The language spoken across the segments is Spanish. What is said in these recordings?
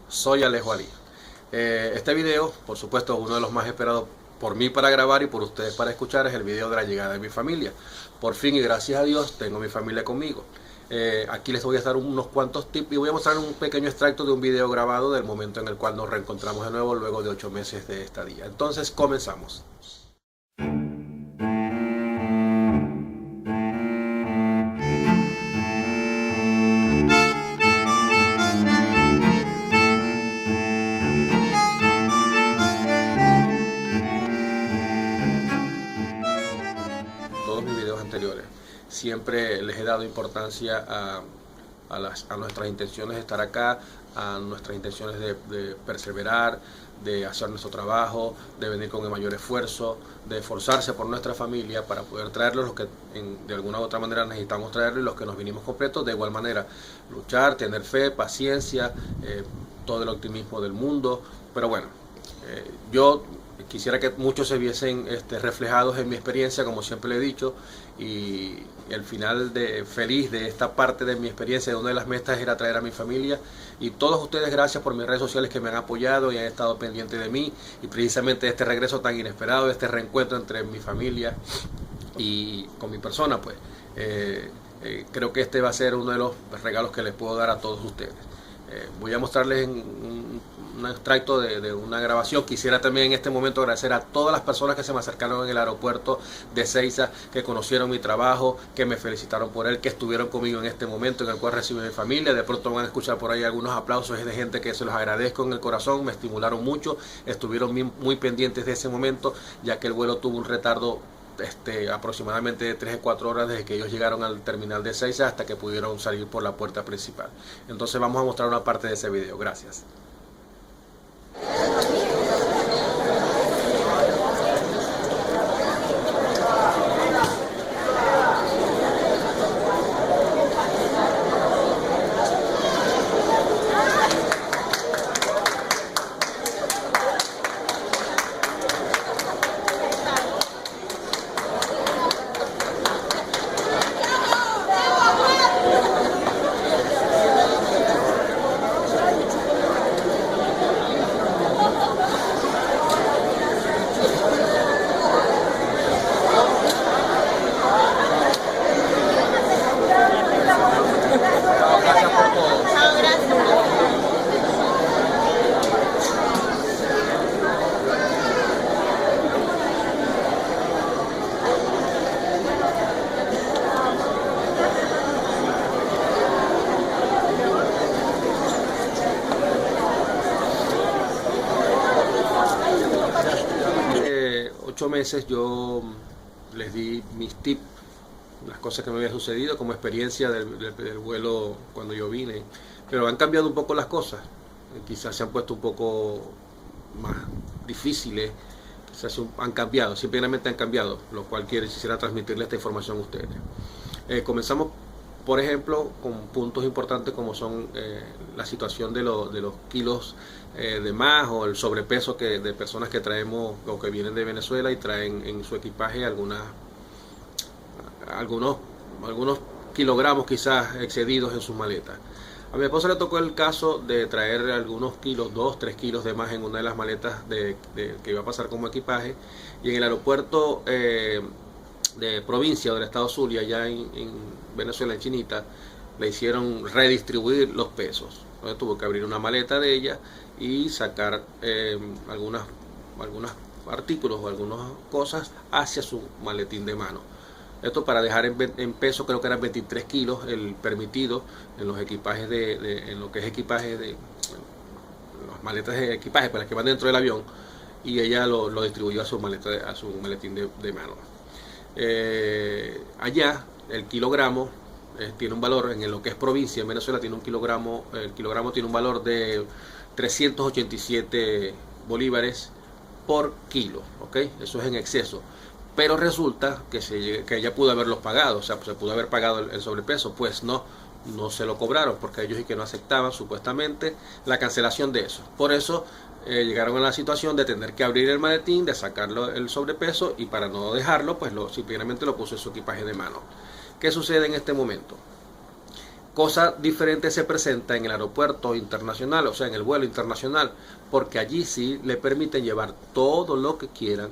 Soy Alejo Ali. Este video, por supuesto, uno de los más esperados por mí para grabar y por ustedes para escuchar, es el video de la llegada de mi familia. Por fin y gracias a Dios tengo mi familia conmigo. Aquí les voy a dar unos cuantos tips y voy a mostrar un pequeño extracto de un video grabado del momento en el cual nos reencontramos de nuevo luego de 8 meses de estadía. Entonces comenzamos. Todos mis videos anteriores siempre les he dado importancia a nuestras intenciones de estar acá, a nuestras intenciones de perseverar, de hacer nuestro trabajo, de venir con el mayor esfuerzo, de esforzarse por nuestra familia para poder traerlos los que de alguna u otra manera necesitamos traerlos, y los que nos vinimos completos de igual manera. Luchar, tener fe, paciencia, todo el optimismo del mundo. Pero bueno, yo quisiera que muchos se viesen reflejados en mi experiencia, como siempre le he dicho, y el final feliz de esta parte de mi experiencia, de una de las metas era traer a mi familia. Y todos ustedes, gracias por mis redes sociales que me han apoyado y han estado pendientes de mí, y precisamente este regreso tan inesperado, este reencuentro entre mi familia y con mi persona, pues creo que este va a ser uno de los regalos que les puedo dar a todos ustedes. Voy a mostrarles un extracto de una grabación. Quisiera también en este momento agradecer a todas las personas que se me acercaron en el aeropuerto de Ezeiza, que conocieron mi trabajo, que me felicitaron por él, que estuvieron conmigo en este momento en el cual recibí mi familia. De pronto van a escuchar por ahí algunos aplausos de gente que se los agradezco en el corazón, me estimularon mucho, estuvieron muy pendientes de ese momento, ya que el vuelo tuvo un retardo aproximadamente de 3 o 4 horas desde que ellos llegaron al terminal de Ezeiza hasta que pudieron salir por la puerta principal. Entonces vamos a mostrar una parte de ese video. Gracias. Hace 8 meses yo les di mis tips, las cosas que me habían sucedido como experiencia del vuelo cuando yo vine, pero han cambiado un poco las cosas. Quizás se han puesto un poco más difíciles, quizás han cambiado, simplemente han cambiado, lo cual quisiera transmitirle esta información a ustedes. Comenzamos, por ejemplo, con puntos importantes como son la situación de los kilos de más, o el sobrepeso de personas que traemos o que vienen de Venezuela y traen en su equipaje algunos kilogramos quizás excedidos en sus maletas. A mi esposa le tocó el caso de traer algunos kilos, 2-3 kilos de más en una de las maletas que iba a pasar como equipaje, y en el aeropuerto de provincia del estado Zulia, allá en Venezuela, en Chinita, le hicieron redistribuir los pesos. Entonces tuvo que abrir una maleta de ella y sacar algunos artículos o algunas cosas hacia su maletín de mano. Esto para dejar en peso, creo que eran 23 kilos el permitido en los equipajes en lo que es equipaje las maletas de equipaje para las que van dentro del avión, y ella lo distribuyó a su maletín de mano. Allá el kilogramo tiene un valor, en lo que es provincia en Venezuela tiene el kilogramo tiene un valor de 387 bolívares por kilo, ¿ok? Eso es en exceso. Pero resulta que ella pudo haberlos pagado, o sea, se pudo haber pagado el sobrepeso. Pues no se lo cobraron, porque ellos y que no aceptaban supuestamente la cancelación de eso. Por eso llegaron a la situación de tener que abrir el maletín, de sacarlo el sobrepeso, y para no dejarlo, pues simplemente lo puso en su equipaje de mano. ¿Qué sucede en este momento? Cosa diferente se presenta en el aeropuerto internacional, o sea, en el vuelo internacional, porque allí sí le permiten llevar todo lo que quieran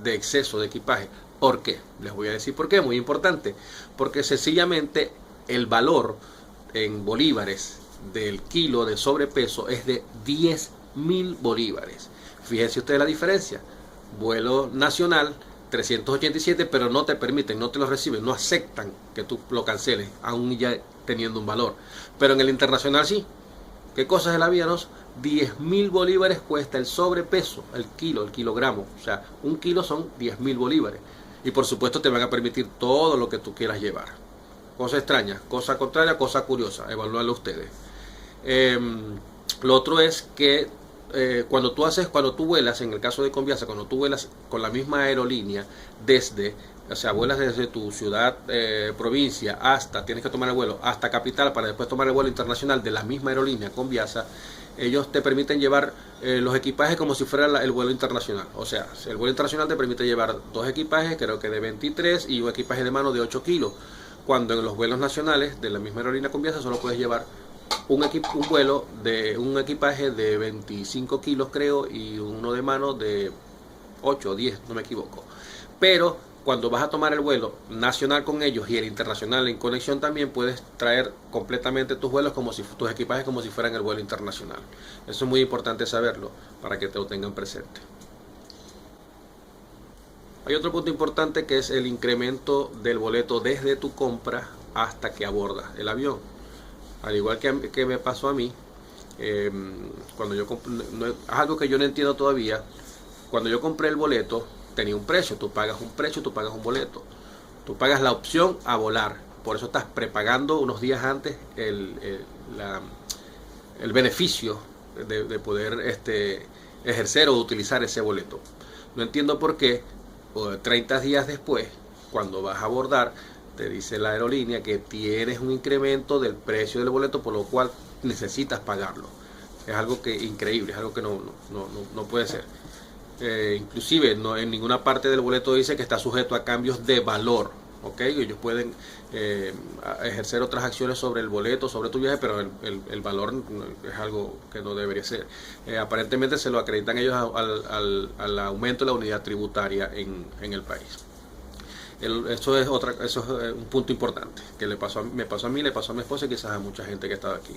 de exceso de equipaje. ¿Por qué? Les voy a decir por qué, muy importante. Porque sencillamente el valor en bolívares del kilo de sobrepeso es de 10.000 bolívares. Fíjense ustedes la diferencia. Vuelo nacional 387, pero no te permiten, no te lo reciben, no aceptan que tú lo canceles, aún ya teniendo un valor. Pero en el internacional sí. ¿Qué cosas de la vida, no? 10.000 bolívares cuesta el sobrepeso, el kilo, el kilogramo. O sea, un kilo son 10.000 bolívares. Y por supuesto te van a permitir todo lo que tú quieras llevar. Cosa extraña, cosa contraria, cosa curiosa. Evalúenlo ustedes. Lo otro es que cuando tú vuelas, en el caso de Conviasa, cuando tú vuelas con la misma aerolínea o sea, vuelas desde tu ciudad, provincia, tienes que tomar el vuelo hasta capital para después tomar el vuelo internacional de la misma aerolínea, Conviasa, ellos te permiten llevar los equipajes como si fuera el vuelo internacional. O sea, el vuelo internacional te permite llevar 2 equipajes, creo que de 23, y un equipaje de mano de 8 kilos. Cuando en los vuelos nacionales de la misma aerolínea Conviasa solo puedes llevar un equipaje de 25 kilos creo, y uno de mano de 8 o 10, no me equivoco. Pero cuando vas a tomar el vuelo nacional con ellos y el internacional en conexión, también puedes traer completamente tus equipajes como si fueran el vuelo internacional. Eso es muy importante saberlo para que te lo tengan presente. Hay otro punto importante, que es el incremento del boleto desde tu compra hasta que abordas el avión. Al igual que me pasó a mí, cuando yo compré, es algo que yo no entiendo todavía. Cuando yo compré el boleto tenía un precio, tú pagas un precio, tú pagas un boleto, tú pagas la opción a volar, por eso estás prepagando unos días antes el beneficio de poder ejercer o utilizar ese boleto. No entiendo por qué 30 días después, cuando vas a abordar, te dice la aerolínea que tienes un incremento del precio del boleto, por lo cual necesitas pagarlo. Es algo increíble, es algo que no puede ser. Inclusive en ninguna parte del boleto dice que está sujeto a cambios de valor. ¿Okay? Ellos pueden ejercer otras acciones sobre el boleto, sobre tu viaje, pero el valor es algo que no debería ser. Aparentemente se lo acreditan ellos al aumento de la unidad tributaria en el país. Eso es un punto importante que me pasó a mí, le pasó a mi esposa y quizás a mucha gente que estaba aquí.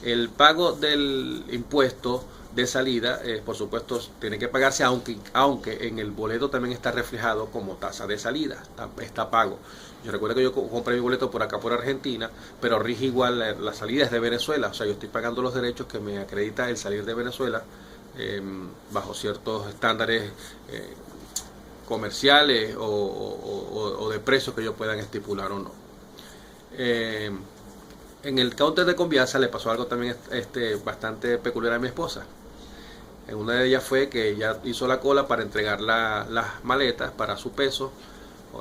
El pago del impuesto de salida, por supuesto, tiene que pagarse, aunque en el boleto también está reflejado como tasa de salida, está pago. Yo recuerdo que yo compré mi boleto por acá, por Argentina, pero rige igual la salida es de Venezuela. O sea, yo estoy pagando los derechos que me acredita el salir de Venezuela bajo ciertos estándares comerciales o de precios que ellos puedan estipular o no. En el counter de Conviasa le pasó algo también bastante peculiar a mi esposa. En una de ellas fue que ella hizo la cola para entregar las maletas para su peso.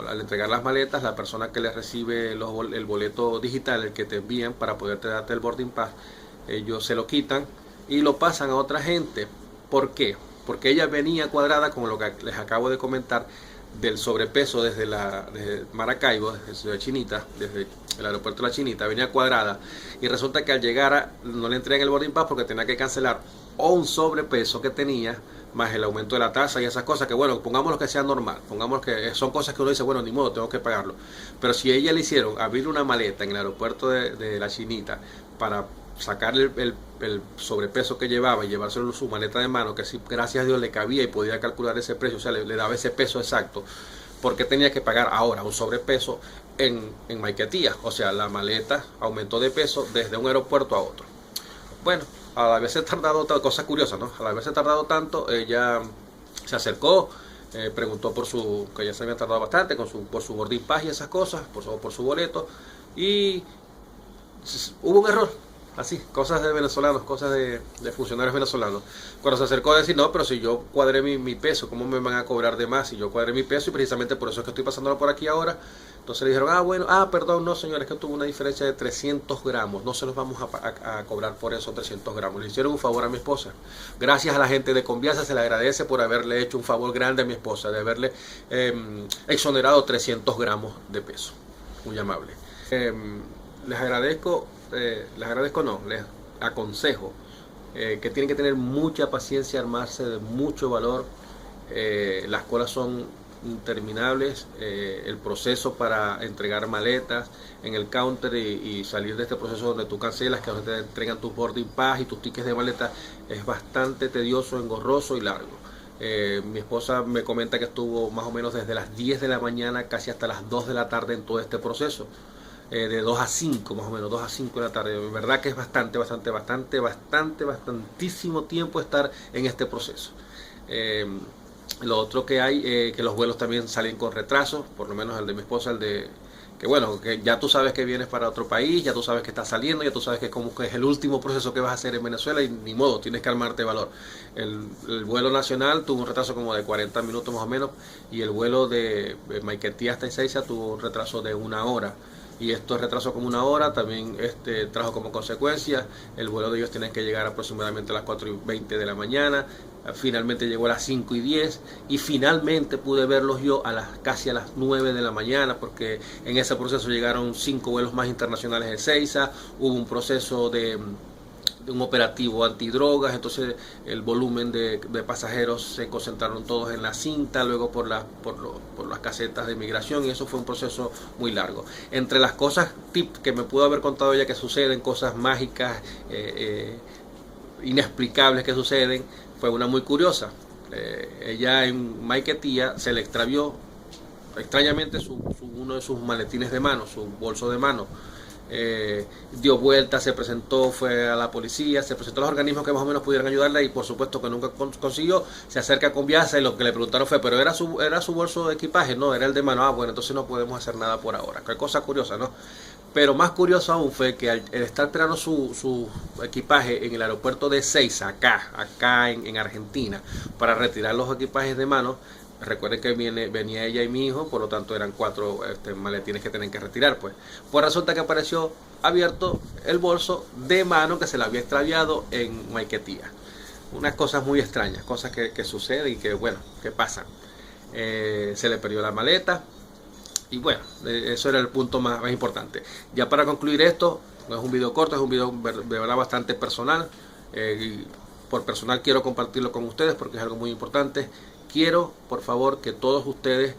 Al entregar las maletas, la persona que le recibe el boleto digital, el que te envían para poderte darte el boarding pass, ellos se lo quitan y lo pasan a otra gente. ¿Por qué? Porque ella venía cuadrada con lo que les acabo de comentar del sobrepeso desde Maracaibo, desde Ciudad Chinita, desde el aeropuerto de la Chinita, venía cuadrada, y resulta que al llegar no le entregan el boarding pass porque tenía que cancelar un sobrepeso que tenía, más el aumento de la tasa y esas cosas, que bueno, pongamos que sea normal, pongamos que son cosas que uno dice, bueno, ni modo, tengo que pagarlo. Pero si a ella le hicieron abrir una maleta en el aeropuerto de la Chinita para sacar el sobrepeso que llevaba y llevárselo en su maleta de mano, que sí, gracias a Dios le cabía y podía calcular ese precio, o sea, le daba ese peso exacto, porque tenía que pagar ahora un sobrepeso en Maiquetía. O sea, la maleta aumentó de peso desde un aeropuerto a otro. Bueno, al haberse tardado, cosa curiosa, ¿no? Al haberse tardado tanto, ella se acercó, preguntó que ya se había tardado bastante por su boarding pass y esas cosas, por su boleto, y hubo un error. Así, cosas de venezolanos, cosas de funcionarios venezolanos. Cuando se acercó a decir, no, pero si yo cuadré mi peso, ¿cómo me van a cobrar de más? Si yo cuadré mi peso, y precisamente por eso es que estoy pasándolo por aquí ahora. Entonces le dijeron, perdón, no señores, que tuvo una diferencia de 300 gramos, no se los vamos a cobrar por esos 300 gramos. Le hicieron un favor a mi esposa. Gracias a la gente de Conviasa, se le agradece por haberle hecho un favor grande a mi esposa, de haberle exonerado 300 gramos de peso. Muy amable. Les agradezco les aconsejo que tienen que tener mucha paciencia, armarse de mucho valor. Las colas son interminables, el proceso para entregar maletas en el counter y salir de este proceso donde tú cancelas, que donde te entregan tus boarding pass y tus tickets de maleta, es bastante tedioso, engorroso y largo. Mi esposa me comenta que estuvo más o menos desde las 10 de la mañana casi hasta las 2 de la tarde en todo este proceso. De 2 a 5 más o menos, 2 a 5 de la tarde. De verdad que es bastantísimo tiempo estar en este proceso. Lo otro que hay, que los vuelos también salen con retraso, por lo menos el de mi esposa, que bueno, que ya tú sabes que vienes para otro país, ya tú sabes que estás saliendo, ya tú sabes que como que es el último proceso que vas a hacer en Venezuela y ni modo, tienes que armarte de valor. El vuelo nacional tuvo un retraso como de 40 minutos más o menos, y el vuelo de Maiquetía hasta Ezeiza tuvo un retraso de 1 hora. Y esto retrasó como 1 hora, también trajo como consecuencia el vuelo de ellos tienen que llegar aproximadamente a las 4:20 de la mañana, finalmente llegó a las 5:10 y finalmente pude verlos yo casi a las 9 de la mañana, porque en ese proceso llegaron 5 vuelos más internacionales de Ezeiza, hubo un proceso de un operativo antidrogas, entonces el volumen de pasajeros se concentraron todos en la cinta, luego por las casetas de migración, y eso fue un proceso muy largo. Entre las cosas que me pudo haber contado ella que suceden, cosas mágicas, inexplicables que suceden, fue una muy curiosa. Ella en Maiquetía se le extravió extrañamente uno de sus maletines de mano, su bolso de mano. Dio vuelta, se presentó, fue a la policía, se presentó a los organismos que más o menos pudieran ayudarla y por supuesto que nunca consiguió. Se acerca con Viasa y lo que le preguntaron fue, pero era su bolso de equipaje, no, era el de mano. Bueno, entonces no podemos hacer nada por ahora. Qué cosa curiosa, ¿no? Pero más curioso aún fue que al estar esperando su equipaje en el aeropuerto de Ezeiza, acá en Argentina, para retirar los equipajes de mano, recuerden que venía ella y mi hijo, por lo tanto eran 4 maletines que tenían que retirar. Pues resulta que apareció abierto el bolso de mano que se le había extraviado en Maiquetía. Unas cosas muy extrañas, cosas que suceden y que bueno, que pasan. Se le perdió la maleta y bueno, eso era el punto más importante. Ya para concluir esto, no es un video corto, es un video de verdad bastante personal. Y por personal quiero compartirlo con ustedes porque es algo muy importante. Quiero, por favor, que todos ustedes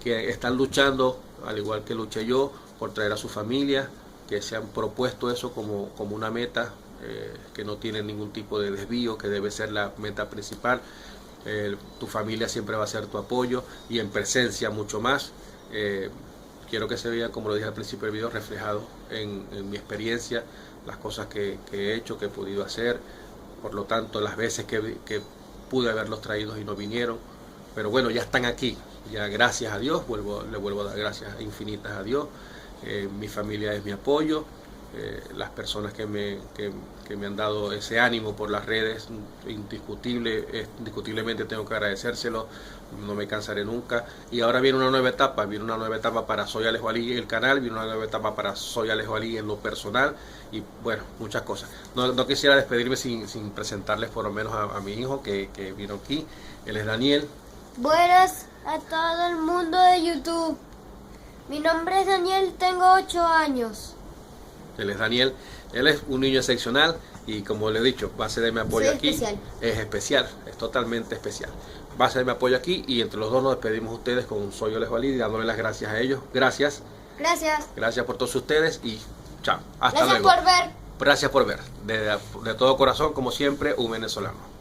que están luchando, al igual que luché yo, por traer a su familia, que se han propuesto eso como una meta, que no tiene ningún tipo de desvío, que debe ser la meta principal. Tu familia siempre va a ser tu apoyo y en presencia mucho más. Quiero que se vea, como lo dije al principio del video, reflejado en mi experiencia, las cosas que he hecho, que he podido hacer. Por lo tanto, las veces que pude haberlos traído y no vinieron, pero bueno, ya están aquí, ya gracias a Dios, le vuelvo a dar gracias infinitas a Dios. Mi familia es mi apoyo, las personas que me han dado ese ánimo por las redes, indiscutiblemente tengo que agradecérselo, no me cansaré nunca. Y ahora viene una nueva etapa para Soy Alejo Ali en el canal, viene una nueva etapa para Soy Alejo Ali en lo personal y bueno, muchas cosas. No quisiera despedirme sin presentarles por lo menos a mi hijo que vino aquí. Él es Daniel. Buenas a todo el mundo de YouTube. Mi nombre es Daniel, tengo 8 años. Él es Daniel, él es un niño excepcional y como le he dicho, base de mi apoyo aquí es especial, es totalmente especial. Base de mi apoyo aquí y entre los dos nos despedimos ustedes con Soy Alejo Ali, dándole las gracias a ellos. Gracias. Gracias por todos ustedes y chao. Hasta luego. Gracias por ver. Gracias por ver. De todo corazón, como siempre, un venezolano.